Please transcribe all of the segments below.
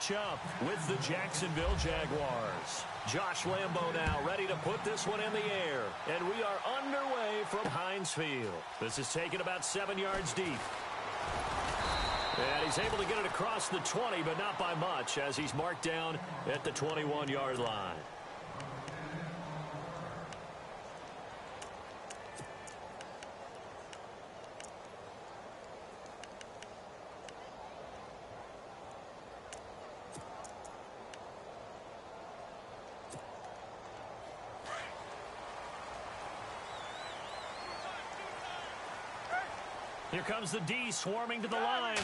matchup with the Jacksonville Jaguars. Josh Lambo now ready to put this one in the air. And we are underway from Heinz Field. This is taken about 7 yards deep. And he's able to get it across the 20, but not by much, as he's marked down at the 21-yard line. Here comes the D swarming to the line.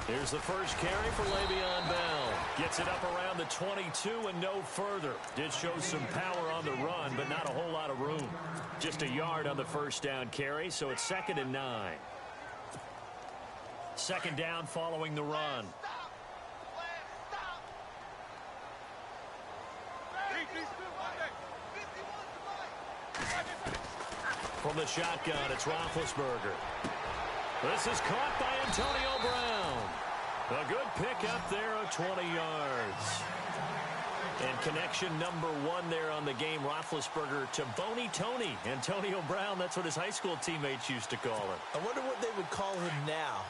Here's the first carry for Le'Veon Bell. Gets it up around the 22 and no further. Did show some power on the run, but not a whole lot of room. Just a yard on the first down carry, so it's 2nd and 9. Second down following the run. From the shotgun, it's Roethlisberger. This is caught by Antonio Brown. A good pickup there of 20 yards. And connection number 1 there on the game, Roethlisberger to Boney Tony. Antonio Brown, that's what his high school teammates used to call him. I wonder what they would call him now.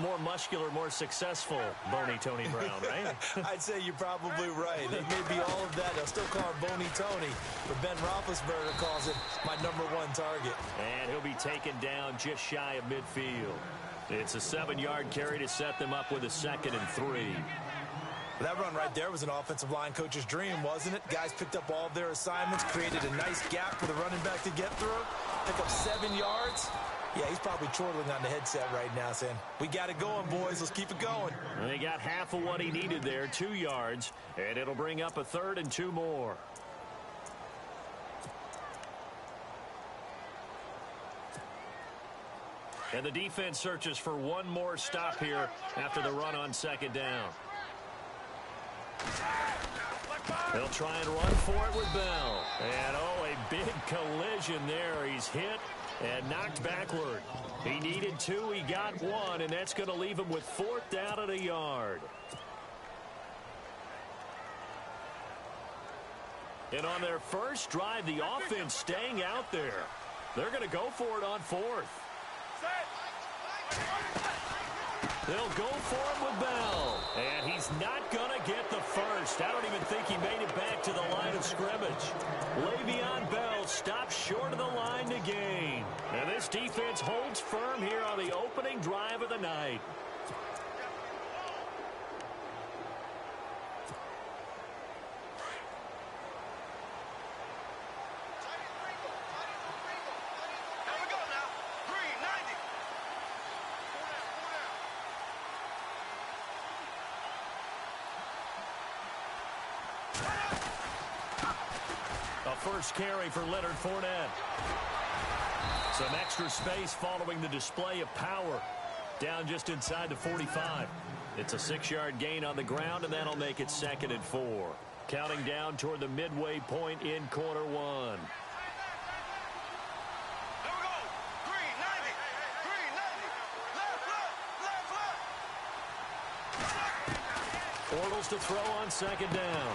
More muscular, more successful Boney Tony Brown, right? I'd say you're probably right. It may be all of that. They'll still call him Boney Tony, but Ben Roethlisberger calls him my #1 target. And he'll be taken down just shy of midfield. It's a 7-yard carry to set them up with a 2nd and 3. That run right there was an offensive line coach's dream, wasn't it? Guys picked up all of their assignments, created a nice gap for the running back to get through, pick up 7 yards. Yeah, he's probably chortling on the headset right now saying, we got it going, boys. Let's keep it going. And he got half of what he needed there, 2 yards, and it'll bring up a 3rd and 2 more. And the defense searches for one more stop here after the run on 2nd down. They'll try and run for it with Bell. And, oh, a big collision there. He's hit and knocked backward. He needed 2. He got 1, and that's going to leave him with 4th down at a yard. And on their first drive, the offense staying out there. They're going to go for it on 4th. They'll go for him with Bell. And he's not going to get the first. I don't even think he made it back to the line of scrimmage. Le'Veon Bell stops short of the line to gain. And this defense holds firm here on the opening drive of the night. First carry for Leonard Fournette. Some extra space following the display of power. Down just inside the 45. It's a 6-yard gain on the ground, and that'll make it 2nd and 4. Counting down toward the midway point in quarter 1. Bortles to throw on 2nd down.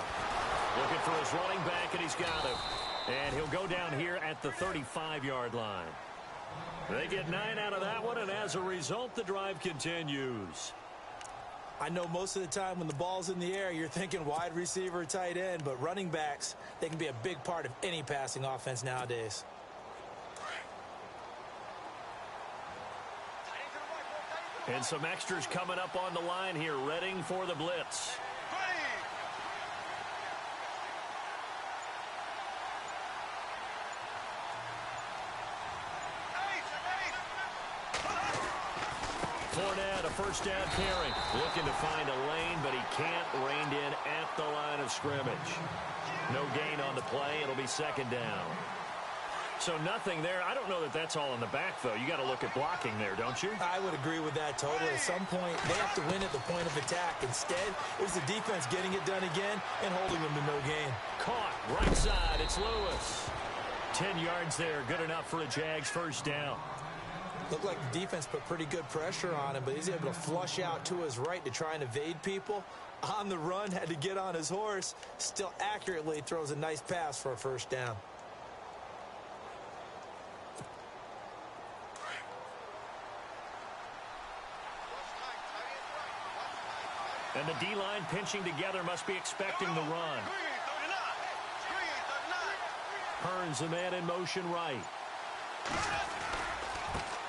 Looking for his running back, and he's got him. And he'll go down here at the 35-yard line. They get 9 out of that one, and as a result, the drive continues. I know most of the time when the ball's in the air, you're thinking wide receiver, tight end, but running backs, they can be a big part of any passing offense nowadays. And some extras coming up on the line here, readying for the blitz. Fournette, a first down carry. Looking to find a lane, but he can't. Reined in at the line of scrimmage. No gain on the play. It'll be 2nd down. So nothing there. I don't know that that's all in the back, though. You got to look at blocking there, don't you? I would agree with that totally. At some point, they have to win at the point of attack. Instead, it was the defense getting it done again and holding them to no gain. Caught. Right side. It's Lewis. 10 yards there. Good enough for a Jags first down. Looked like the defense put pretty good pressure on him, but he's able to flush out to his right to try and evade people. On the run, had to get on his horse. Still accurately throws a nice pass for a first down. And the D-line pinching together must be expecting the run. Hearns the man in motion right.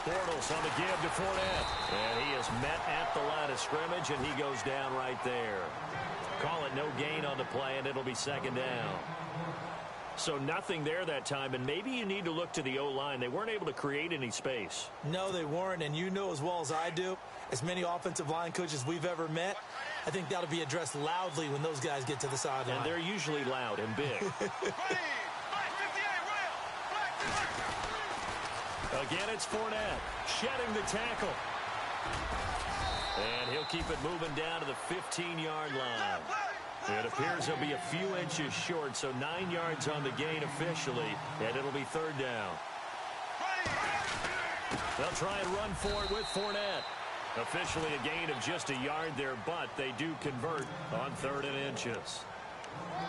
Bortles on the give to Fournette. And he is met at the line of scrimmage, and he goes down right there. Call it no gain on the play, and it'll be second down. So nothing there that time, and maybe you need to look to the O-line. They weren't able to create any space. No, they weren't, and you know as well as I do, as many offensive line coaches we've ever met, I think that'll be addressed loudly when those guys get to the sideline. And they're usually loud and big. Again, it's Fournette shedding the tackle. And he'll keep it moving down to the 15-yard line. It appears he'll be a few inches short, so 9 yards on the gain officially, and it'll be third down. They'll try and run for it with Fournette. Officially a gain of just a yard there, but they do convert on 3rd and inches.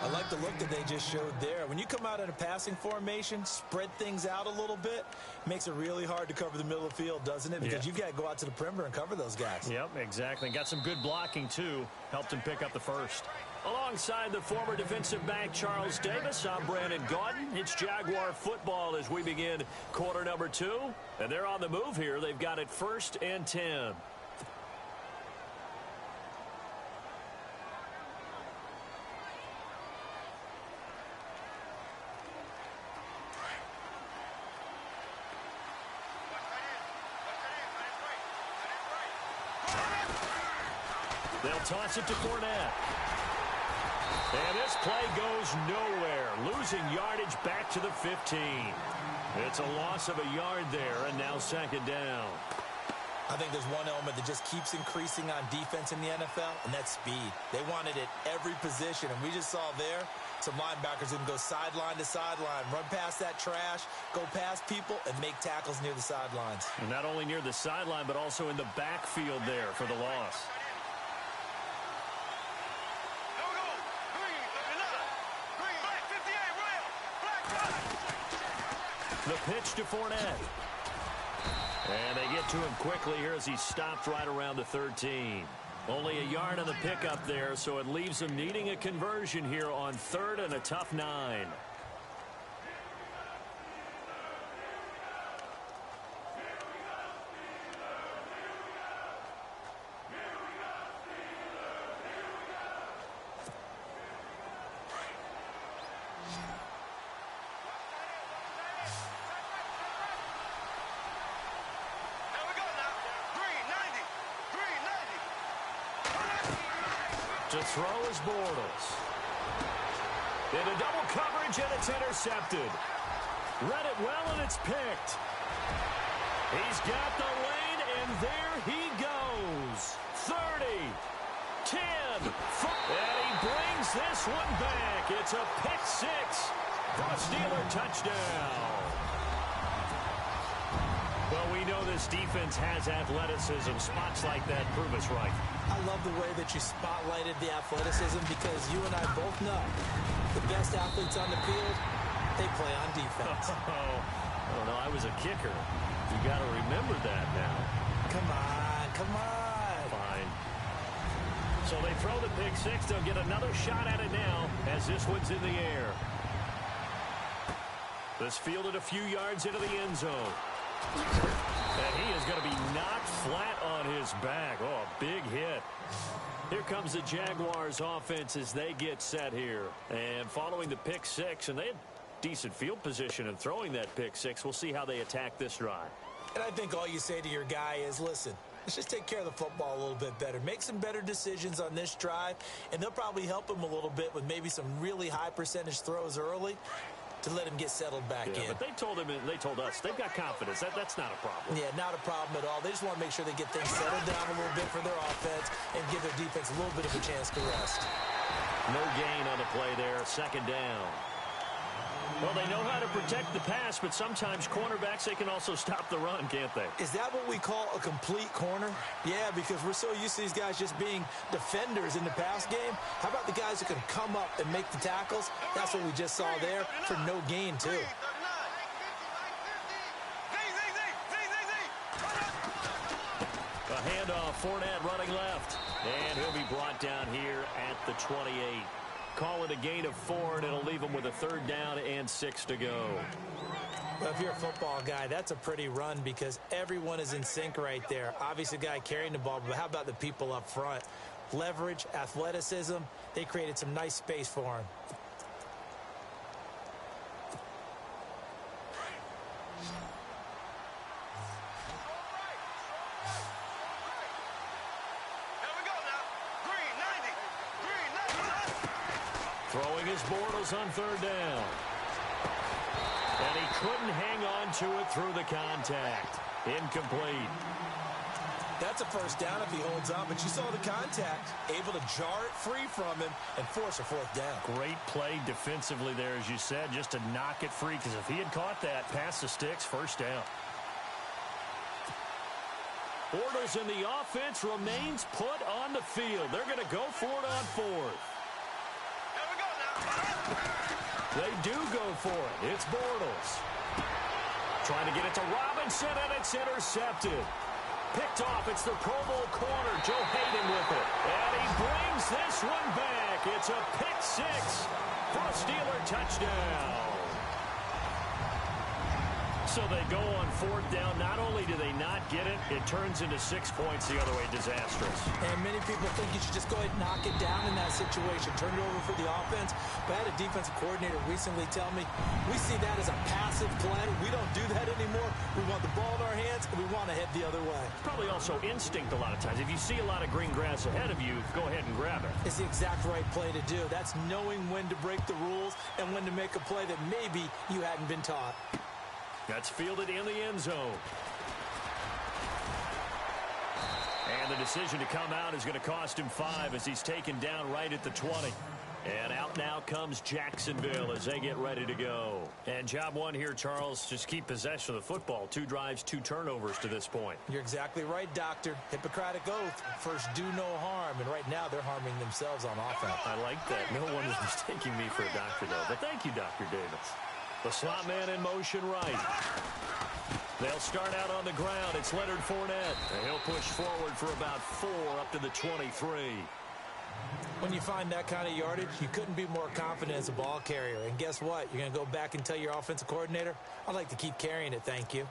I like the look that they just showed there. When you come out in a passing formation, spread things out a little bit, makes it really hard to cover the middle of the field, doesn't it? Because you've got to go out to the perimeter and cover those guys. Yep, exactly. Got some good blocking, too. Helped him pick up the first. Alongside the former defensive back Charles Davis, I'm Brandon Gaudin. It's Jaguar football as we begin quarter number 2. And they're on the move here. They've got it 1st and 10. They'll toss it to Fournette. And this play goes nowhere. Losing yardage back to the 15. It's a loss of a yard there, and now second down. I think there's one element that just keeps increasing on defense in the NFL, and that's speed. They want it at every position, and we just saw there some linebackers who can go sideline to sideline, run past that trash, go past people, and make tackles near the sidelines. And not only near the sideline, but also in the backfield there for the loss. The pitch to Fournette. And they get to him quickly here as he stopped right around the 13. Only a yard on the pickup there, so it leaves him needing a conversion here on 3rd and a tough 9. To throw is Bortles. Into double coverage, and it's intercepted. Read it well, and it's picked. He's got the lane, and there he goes. 30, 10, 5, and he brings this one back. It's a pick 6 for a Steeler touchdown. Well, we know this defense has athleticism. Spots like that prove us right. I love the way that you spotlighted the athleticism because you and I both know the best athletes on the field, they play on defense. Oh, no, I was a kicker. You got to remember that now. Come on. Fine. So they throw the pick 6. They'll get another shot at it now as this one's in the air. This fielded a few yards into the end zone. And he is going to be knocked flat on his back. Oh, a big hit. Here comes the Jaguars offense as they get set here. And following the pick 6, and they had decent field position in throwing that pick 6. We'll see how they attack this drive. And I think all you say to your guy is, listen, let's just take care of the football a little bit better. Make some better decisions on this drive, and they'll probably help him a little bit with maybe some really high percentage throws early to let him get settled back in. But they told us they've got confidence. That's not a problem. Yeah, not a problem at all. They just want to make sure they get things settled down a little bit for their offense and give their defense a little bit of a chance to rest. No gain on the play there. Second down. Well, they know how to protect the pass, but sometimes cornerbacks, they can also stop the run, can't they? Is that what we call a complete corner? Yeah, because we're so used to these guys just being defenders in the pass game. How about the guys who can come up and make the tackles? That's what we just saw there for no gain, too. A handoff, Fournette running left. And he'll be brought down here at the 28. Call it a gain of 4, and it'll leave him with a 3rd down and 6 to go. Well, if you're a football guy, that's a pretty run because everyone is in sync right there. Obviously, the guy carrying the ball, but how about the people up front? Leverage, athleticism, they created some nice space for him. Throwing his Bortles on 3rd down. And he couldn't hang on to it through the contact. Incomplete. That's a 1st down if he holds on, but you saw the contact. Able to jar it free from him and force a 4th down. Great play defensively there, as you said, just to knock it free, because if he had caught that, past the sticks, 1st down. Bortles in the offense remains put on the field. They're going to go for it on 4th. They do go for it. It's Bortles. Trying to get it to Robinson, and it's intercepted. Picked off. It's the Pro Bowl corner, Joe Hayden with it. And he brings this one back. It's a pick 6 for a Steeler touchdown. So they go on 4th down. Not only do they not get it, it turns into 6 points the other way. Disastrous. And many people think you should just go ahead and knock it down in that situation. Turn it over for the offense. But I had a defensive coordinator recently tell me, we see that as a passive play. We don't do that anymore. We want the ball in our hands, and we want to head the other way. Probably also instinct a lot of times. If you see a lot of green grass ahead of you, go ahead and grab it. It's the exact right play to do. That's knowing when to break the rules and when to make a play that maybe you hadn't been taught. That's fielded in the end zone. And the decision to come out is going to cost him 5 as he's taken down right at the 20. And out now comes Jacksonville as they get ready to go. And job 1 here, Charles, just keep possession of the football. 2 drives, 2 turnovers to this point. You're exactly right, Doctor. Hippocratic oath. First, do no harm. And right now, they're harming themselves on offense. I like that. No one is mistaking me for a doctor, though. But thank you, Dr. Davis. The slot man in motion right. They'll start out on the ground. It's Leonard Fournette. And he'll push forward for about 4 up to the 23. When you find that kind of yardage, you couldn't be more confident as a ball carrier. And guess what? You're going to go back and tell your offensive coordinator, I'd like to keep carrying it, thank you.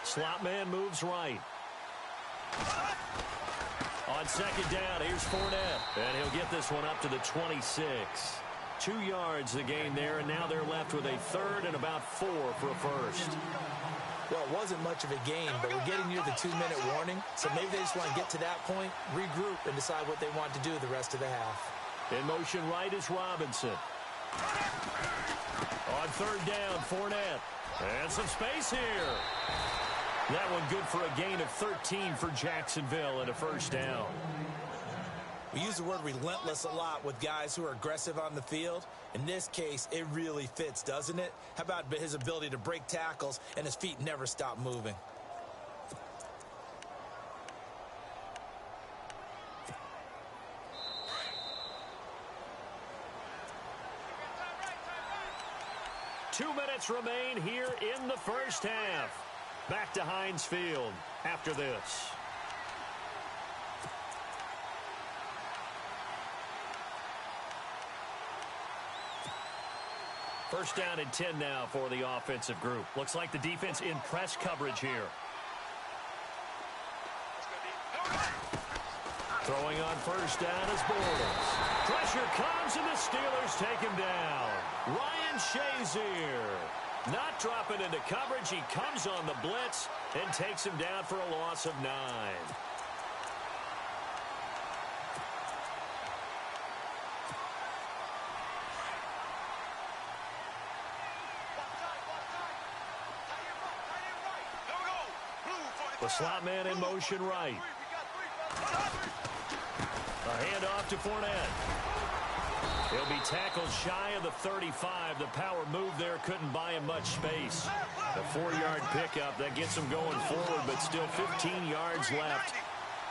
Slot man moves right. On 2nd down, here's Fournette. And he'll get this one up to the 26. 2 yards the gain there, and now they're left with a 3rd and about 4 for a 1st. Well, it wasn't much of a gain, but we're getting near the 2-minute warning, so maybe they just want to get to that point, regroup, and decide what they want to do the rest of the half. In motion right is Robinson. On 3rd down, Fournette. And some space here. That one good for a gain of 13 for Jacksonville and a 1st down. We use the word relentless a lot with guys who are aggressive on the field. In this case, it really fits, doesn't it? How about his ability to break tackles and his feet never stop moving? Two minutes remain here in the 1st half. Back to Heinz Field after this. First down and 10 now for the offensive group. Looks like the defense in press coverage here. Throwing on 1st down is Bortles. Pressure comes and the Steelers take him down. Ryan Shazier not dropping into coverage. He comes on the blitz and takes him down for a loss of 9. The slot man in motion right. A handoff to Fournette. He'll be tackled shy of the 35. The power move there couldn't buy him much space. A 4-yard pickup that gets him going forward, but still 15 yards left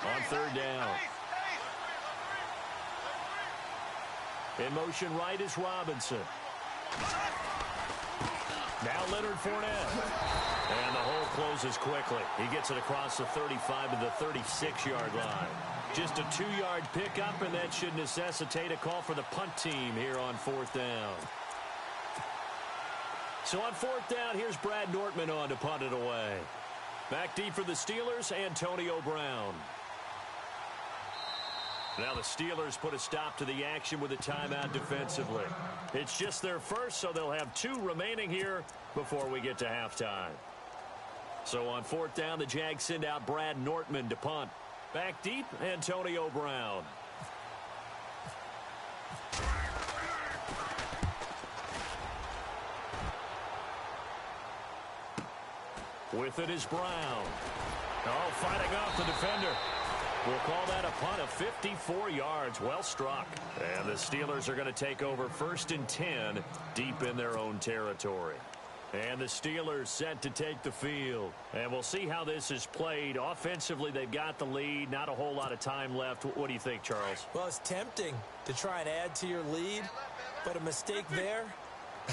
on third down. In motion right is Robinson. Now Leonard Fournette. And the hole closes quickly. He gets it across the 35 to the 36-yard line. Just a 2-yard pickup, and that should necessitate a call for the punt team here on fourth down. So on fourth down, here's Brad Nortman on to punt it away. Back deep for the Steelers, Antonio Brown. Now the Steelers put a stop to the action with a timeout defensively. It's just their first, so they'll have 2 remaining here before we get to halftime. So on fourth down, the Jags send out Brad Nortman to punt. Back deep, Antonio Brown. With it is Brown. Oh, fighting off the defender. We'll call that a punt of 54 yards. Well struck. And the Steelers are going to take over 1st and 10 deep in their own territory. And the Steelers set to take the field. And we'll see how this is played. Offensively, they've got the lead. Not a whole lot of time left. What do you think, Charles? Well, it's tempting to try and add to your lead, but a mistake there,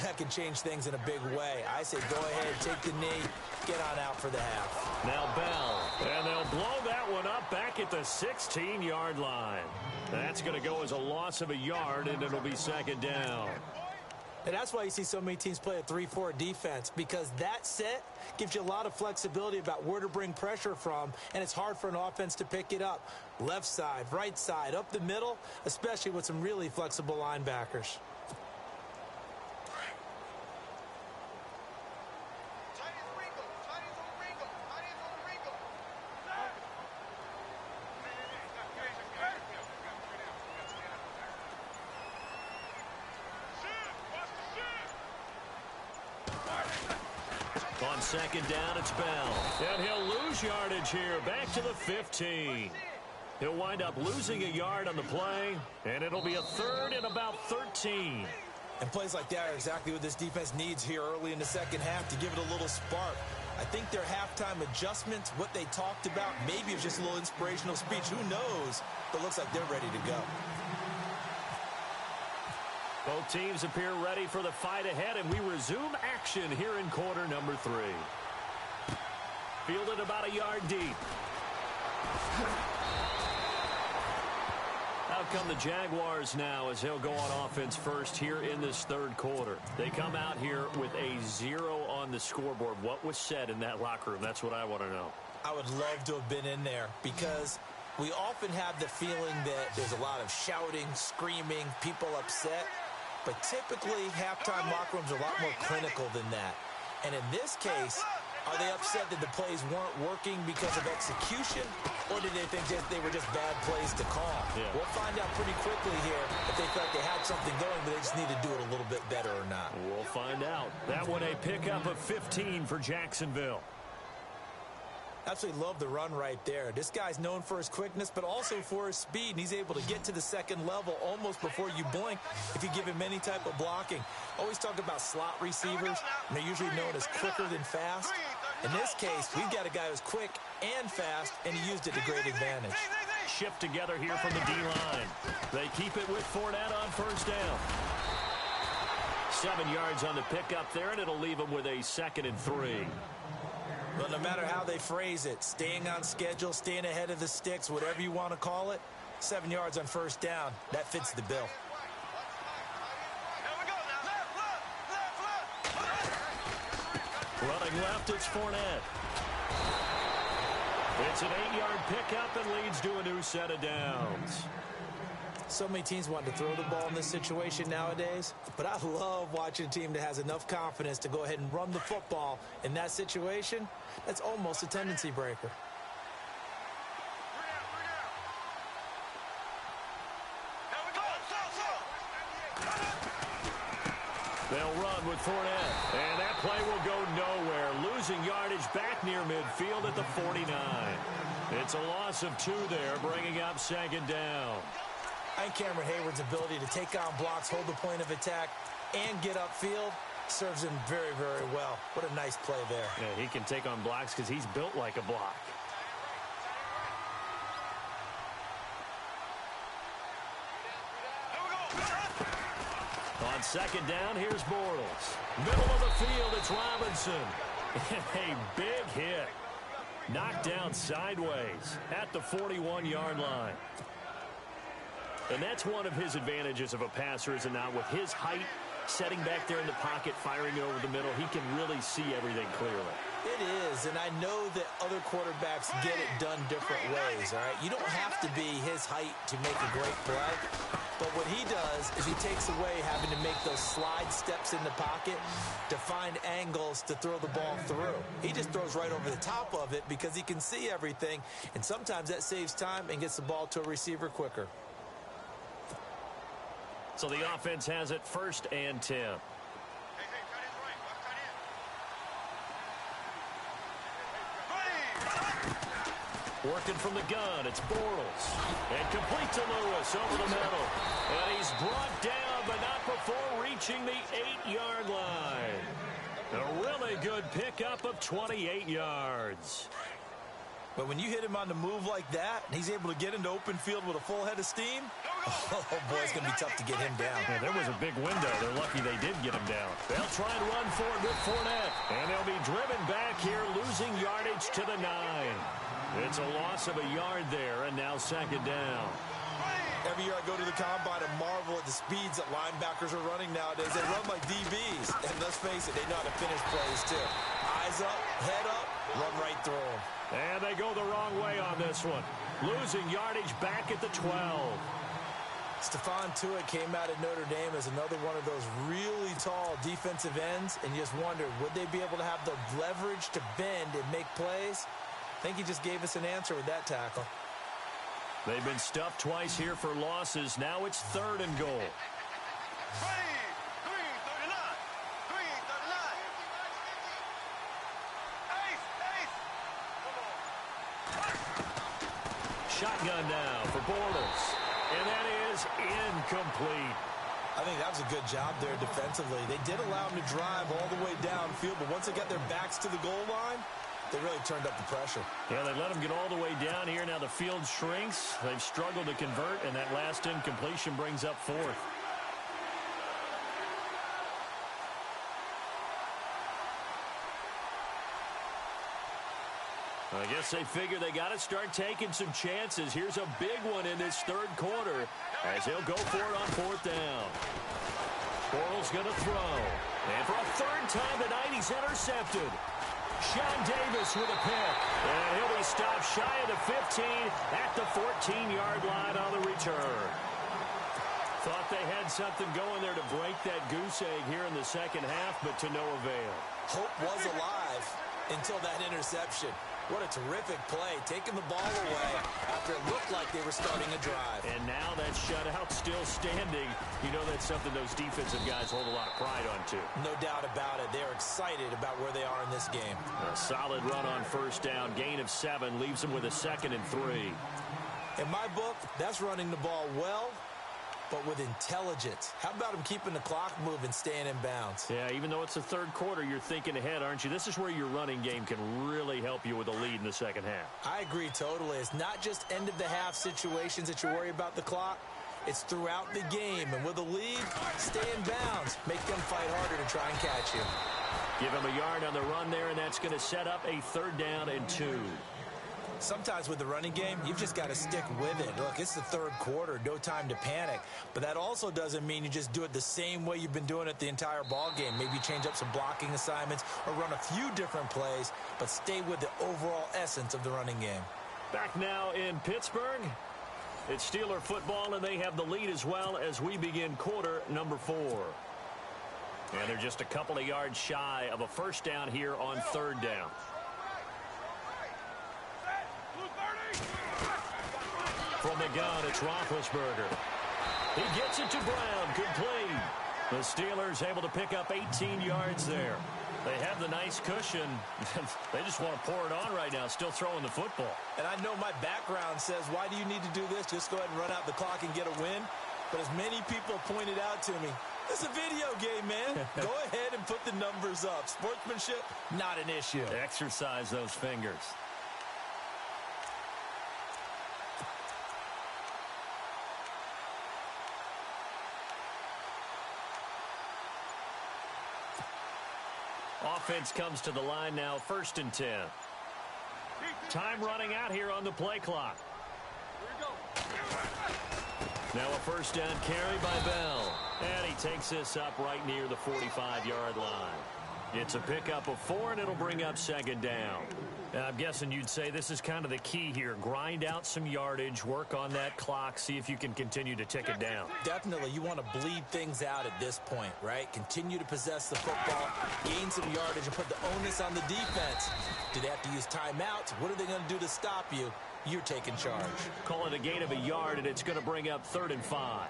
that can change things in a big way. I say go ahead, take the knee, get on out for the half. Now Bell, and they'll blow that one up back at the 16-yard line. That's going to go as a loss of a yard, and it'll be second down. And that's why you see so many teams play a 3-4 defense, because that set gives you a lot of flexibility about where to bring pressure from, and it's hard for an offense to pick it up. Left side, right side, up the middle, especially with some really flexible linebackers. On second down, it's Bell. And he'll lose yardage here, back to the 15. He'll wind up losing a yard on the play, and it'll be a 3rd and about 13. And plays like that are exactly what this defense needs here early in the second half to give it a little spark. I think their halftime adjustments, what they talked about, maybe it's just a little inspirational speech. Who knows? But it looks like they're ready to go. Both teams appear ready for the fight ahead, and we resume action here in quarter number 3. Fielded about a yard deep. Out come the Jaguars now as they'll go on offense first here in this third quarter. They come out here with a 0 on the scoreboard. What was said in that locker room? That's what I want to know. I would love to have been in there because we often have the feeling that there's a lot of shouting, screaming, people upset. But typically, halftime locker rooms are a lot more clinical than that. And in this case, are they upset that the plays weren't working because of execution? Or did they think that they were just bad plays to call? Yeah. We'll find out pretty quickly here if they felt they had something going, but they just need to do it a little bit better or not. We'll find out. That one a pickup of 15 for Jacksonville. Absolutely love the run right there. This guy's known for his quickness, but also for his speed, and he's able to get to the second level almost before you blink if you give him any type of blocking. Always talk about slot receivers, and they're usually known as quicker than fast. In this case, we've got a guy who's quick and fast, and he used it to great advantage. Shift together here from the D-line. They keep it with Fournette on first down. 7 yards on the pickup there, and it'll leave him with a 2nd and 3. Well, no matter how they phrase it, staying on schedule, staying ahead of the sticks, whatever you want to call it, 7 yards on first down, that fits the bill. Running left, it's Fournette. It's an 8-yard pickup and leads to a new set of downs. So many teams want to throw the ball in this situation nowadays, but I love watching a team that has enough confidence to go ahead and run the football in that situation. That's almost a tendency breaker. They'll run with Fournette. And that play will go nowhere. Losing yardage back near midfield at the 49. It's a loss of 2 there, bringing up second down. I think Cameron Hayward's ability to take on blocks, hold the point of attack, and get upfield serves him very, very well. What a nice play there. Yeah, he can take on blocks because he's built like a block. On second down, here's Bortles. Middle of the field, it's Robinson. A big hit. Knocked down sideways at the 41-yard line. And that's one of his advantages of a passer, is it not? With his height, setting back there in the pocket, firing it over the middle, he can really see everything clearly. It is, and I know that other quarterbacks get it done different ways, all right? You don't have to be his height to make a great play, but what he does is he takes away having to make those slide steps in the pocket to find angles to throw the ball through. He just throws right over the top of it because he can see everything, and sometimes that saves time and gets the ball to a receiver quicker. So the offense has it 1st and 10. Working from the gun, it's Bortles. And complete to Lewis over the middle. And he's brought down, but not before reaching the 8-yard line. A really good pickup of 28 yards. But when you hit him on the move like that, and he's able to get into open field with a full head of steam, oh, boy, it's going to be tough to get him down. Yeah, there was a big window. They're lucky they did get him down. They'll try and run for it with Fournette. And they'll be driven back here, losing yardage to the 9. It's a loss of a yard there, and now second down. Every year I go to the combine and marvel at the speeds that linebackers are running nowadays. They run like DBs. And let's face it, they know how to finish plays, too. Eyes up, head up, run right through them. And they go the wrong way on this one. Losing yardage back at the 12. Stephon Tuitt came out of Notre Dame as another one of those really tall defensive ends, and you just wondered, would they be able to have the leverage to bend and make plays? I think he just gave us an answer with that tackle. They've been stuffed twice here for losses. Now it's 3rd and goal. Shotgun now for Bortles. And that is incomplete. I think that was a good job there defensively. They did allow him to drive all the way downfield, but once they got their backs to the goal line, they really turned up the pressure. Yeah, they let him get all the way down here. Now the field shrinks. They've struggled to convert, and that last incompletion brings up 4th. I guess they figure they got to start taking some chances. Here's a big one in this 3rd quarter as he'll go for it on 4th down. Bortles going to throw. And for a 3rd time tonight, he's intercepted. Sean Davis with a pick. And he'll be stopped shy of the 15 at the 14-yard line on the return. Thought they had something going there to break that goose egg here in the second half, but to no avail. Hope was alive until that interception. What a terrific play, taking the ball away after it looked like they were starting a drive. And now that shutout still standing. You know that's something those defensive guys hold a lot of pride on, too. No doubt about it. They're excited about where they are in this game. A solid run on 1st down. Gain of 7 leaves them with a 2nd and 3. In my book, that's running the ball well, but with intelligence. How about him keeping the clock moving, staying in bounds? Yeah, even though it's the 3rd quarter, you're thinking ahead, aren't you? This is where your running game can really help you with a lead in the second half. I agree totally. It's not just end-of-the-half situations that you worry about the clock. It's throughout the game. And with a lead, stay in bounds. Make them fight harder to try and catch you. Give him a yard on the run there, and that's going to set up a 3rd down and 2. Sometimes with the running game, you've just got to stick with it. Look, it's the 3rd quarter, no time to panic. But that also doesn't mean you just do it the same way you've been doing it the entire ball game. Maybe change up some blocking assignments or run a few different plays, but stay with the overall essence of the running game. Back now in Pittsburgh. It's Steeler football, and they have the lead as well as we begin quarter number 4. And they're just a couple of yards shy of a 1st down here on 3rd down. From the gun, it's Roethlisberger. He gets it to Brown. Complete. The Steelers able to pick up 18 yards there. They have the nice cushion. They just want to pour it on right now, still throwing the football. And I know my background says, why do you need to do this? Just go ahead and run out the clock and get a win. But as many people pointed out to me, it's a video game, man. Go ahead and put the numbers up. Sportsmanship, not an issue. Exercise those fingers. Offense comes to the line now, 1st and 10. Time running out here on the play clock. Now a 1st down carry by Bell. And he takes this up right near the 45-yard line. It's a pickup of 4, and it'll bring up 2nd down. I'm guessing you'd say this is kind of the key here. Grind out some yardage, work on that clock, see if you can continue to tick it down. Definitely. You want to bleed things out at this point, right? Continue to possess the football, gain some yardage, and put the onus on the defense. Do they have to use timeouts? What are they going to do to stop you? You're taking charge. Call it a gain of a yard, and it's going to bring up 3rd and 5.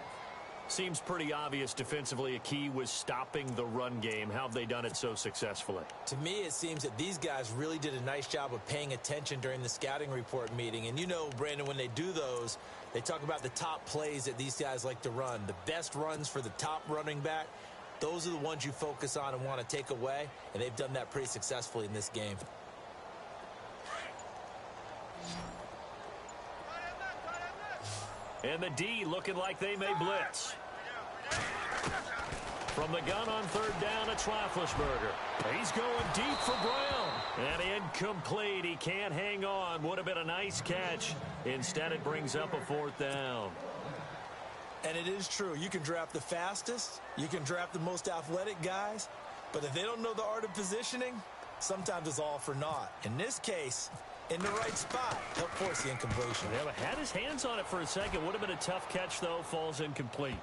Seems pretty obvious defensively a key was stopping the run game. How have they done it so successfully? To me, it seems that these guys really did a nice job of paying attention during the scouting report meeting. And you know, Brandon, when they do those, they talk about the top plays that these guys like to run. The best runs for the top running back, those are the ones you focus on and want to take away. And they've done that pretty successfully in this game. And the D looking like they may blitz. From the gun on 3rd down, it's Roethlisberger. He's going deep for Brown. And incomplete. He can't hang on. Would have been a nice catch. Instead, it brings up a 4th down. And it is true. You can draft the fastest. You can draft the most athletic guys. But if they don't know the art of positioning, sometimes it's all for naught. In this case, in the right spot, he'll force the incompletion. Yeah, but had his hands on it for a second. Would have been a tough catch, though. Falls incomplete.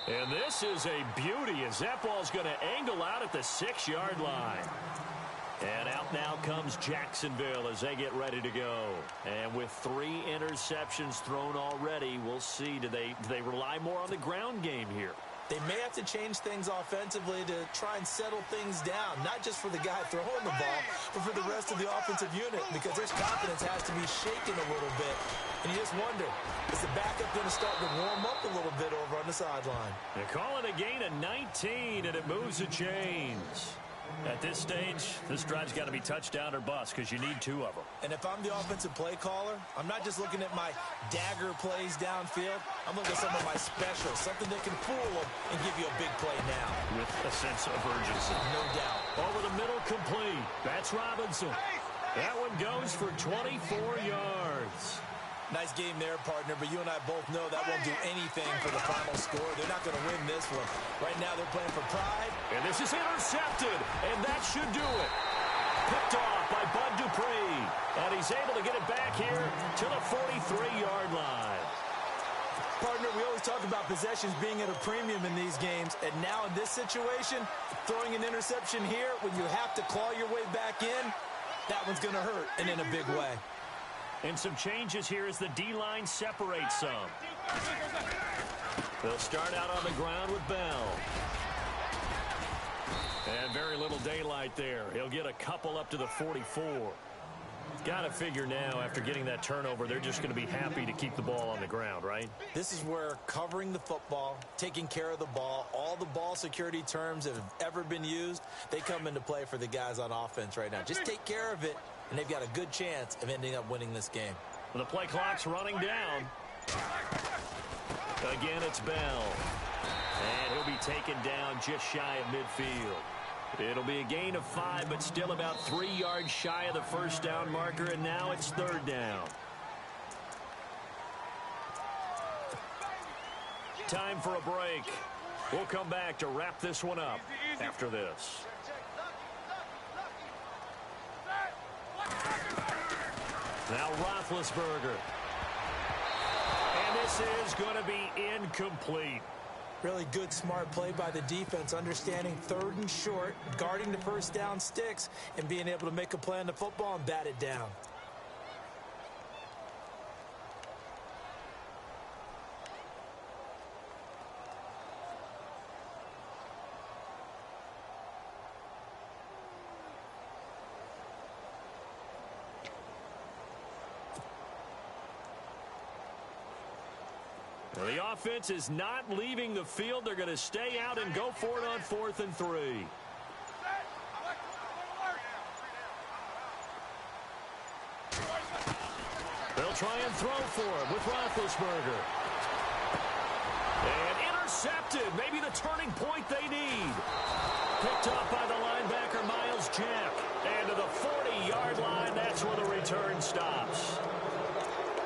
And this is a beauty as that ball's going to angle out at the 6-yard line. And out now comes Jacksonville as they get ready to go. And with 3 interceptions thrown already, we'll see. Do they rely more on the ground game here? They may have to change things offensively to try and settle things down, not just for the guy throwing the ball, but for the rest of the offensive unit, because their confidence has to be shaken a little bit. And you just wonder, is the backup going to start to warm up a little bit over on the sideline? They call it a gain of 19, and it moves the chains. At this stage, this drive's got to be touchdown or bust because you need 2 of them. And if I'm the offensive play caller, I'm not just looking at my dagger plays downfield. I'm looking at some of my specials, something that can fool them and give you a big play now. With a sense of urgency. No doubt. Over the middle, complete. That's Robinson. That one goes for 24 yards. Nice game there, partner, but you and I both know that won't do anything for the final score. They're not going to win this one. Right now, they're playing for pride. And this is intercepted, and that should do it. Picked off by Bud Dupree, and he's able to get it back here to the 43-yard line. Partner, we always talk about possessions being at a premium in these games, and now in this situation, throwing an interception here when you have to claw your way back in, that one's going to hurt, and in a big way. And some changes here as the D-line separates some. They'll start out on the ground with Bell. And very little daylight there. He'll get a couple up to the 44. Got to figure now, after getting that turnover, they're just going to be happy to keep the ball on the ground, right? This is where covering the football, taking care of the ball, all the ball security terms that have ever been used, they come into play for the guys on offense right now. Just take care of it, and they've got a good chance of ending up winning this game. The play clock's running down. Again, it's Bell. And he'll be taken down just shy of midfield. It'll be a gain of 5, but still about 3 yards shy of the 1st down marker, and now it's 3rd down. Time for a break. We'll come back to wrap this one up after this. Now Roethlisberger. And this is going to be incomplete. Really good, smart play by the defense, understanding 3rd and short, guarding the 1st down sticks, and being able to make a play on the football and bat it down. The offense is not leaving the field. They're going to stay out and go for it on 4th and 3. They'll try and throw for him with Roethlisberger. And intercepted. Maybe the turning point they need. Picked off by the linebacker, Miles Jack. And to the 40-yard line, that's where the return stops.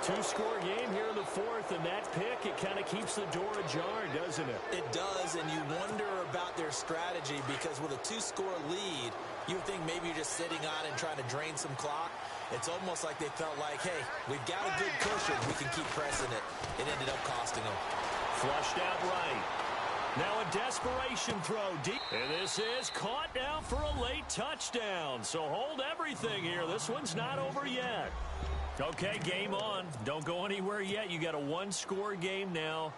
2-score game here in the 4th, and that pick, it kind of keeps the door ajar, doesn't it? It does, and you wonder about their strategy because with a 2-score lead, you would think maybe you're just sitting on it and trying to drain some clock. It's almost like they felt like, hey, we've got a good cushion. We can keep pressing it. It ended up costing them. Flushed out right. Now a desperation throw deep. And this is caught now for a late touchdown. So hold everything here. This one's not over yet. Okay, game on. Don't go anywhere yet. You got a 1-score game now.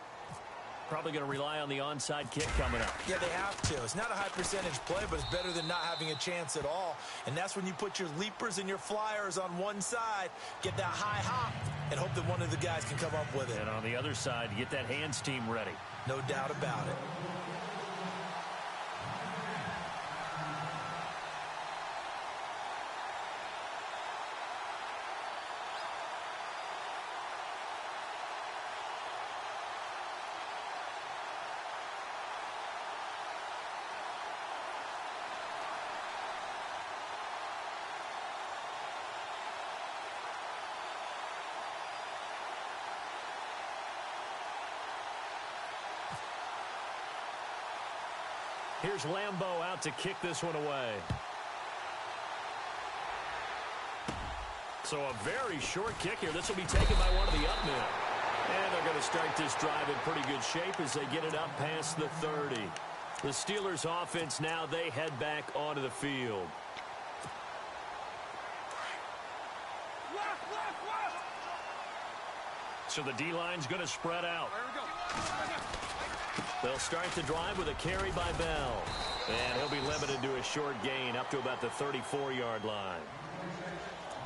Probably going to rely on the onside kick coming up. Yeah, they have to. It's not a high percentage play, but it's better than not having a chance at all. And that's when you put your leapers and your flyers on one side, get that high hop, and hope that one of the guys can come up with it. And on the other side, get that hands team ready. No doubt about it. Here's Lambeau out to kick this one away. So a very short kick here. This will be taken by one of the up men. And they're going to start this drive in pretty good shape as they get it up past the 30. The Steelers offense now, they head back onto the field. So the D-line's going to spread out. They'll start the drive with a carry by Bell. And he'll be limited to a short gain up to about the 34-yard line.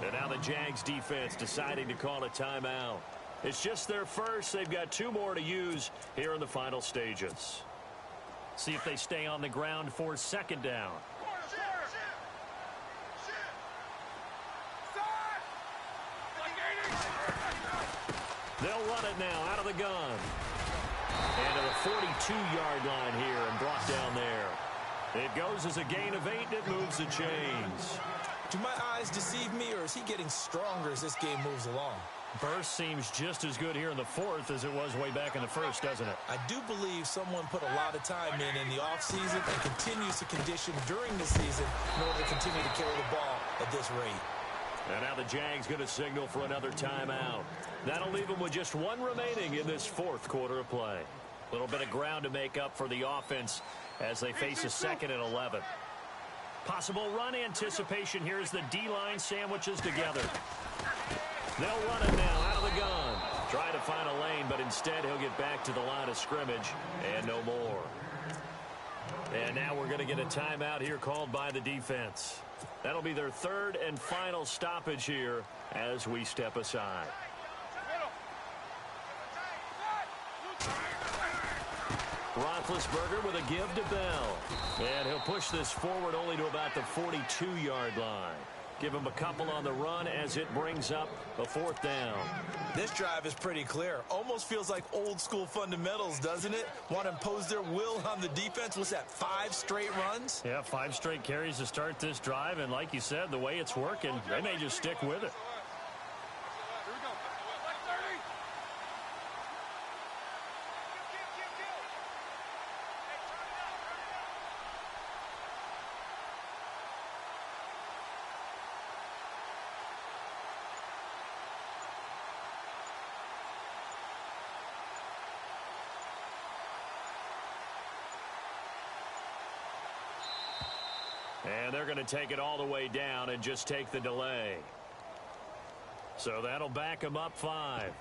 And now the Jags defense deciding to call a timeout. It's just their first. They've got 2 more to use here in the final stages. See if they stay on the ground for 2nd down. They'll run it now out of the gun. And to the 42-yard line here and brought down there. It goes as a gain of 8, and it moves the chains. Do my eyes deceive me, or is he getting stronger as this game moves along? Burst seems just as good here in the 4th as it was way back in the 1st, doesn't it? I do believe someone put a lot of time in the offseason and continues to condition during the season in order to continue to carry the ball at this rate. And now the Jags going to signal for another timeout. That'll leave them with just 1 remaining in this 4th quarter of play. A little bit of ground to make up for the offense as they face a 2nd and 11. Possible run anticipation here as the D-line sandwiches together. They'll run it now out of the gun. Try to find a lane, but instead he'll get back to the line of scrimmage and no more. And now we're going to get a timeout here called by the defense. That'll be their 3rd and final stoppage here as we step aside. Roethlisberger with a give to Bell. And he'll push this forward only to about the 42-yard line. Give him a couple on the run as it brings up a 4th down. This drive is pretty clear. Almost feels like old school fundamentals, doesn't it? Want to impose their will on the defense. What's that, 5 straight runs? Yeah, 5 straight carries to start this drive. And like you said, the way it's working, they may just stick with it. And they're going to take it all the way down and just take the delay. So that'll back them up 5.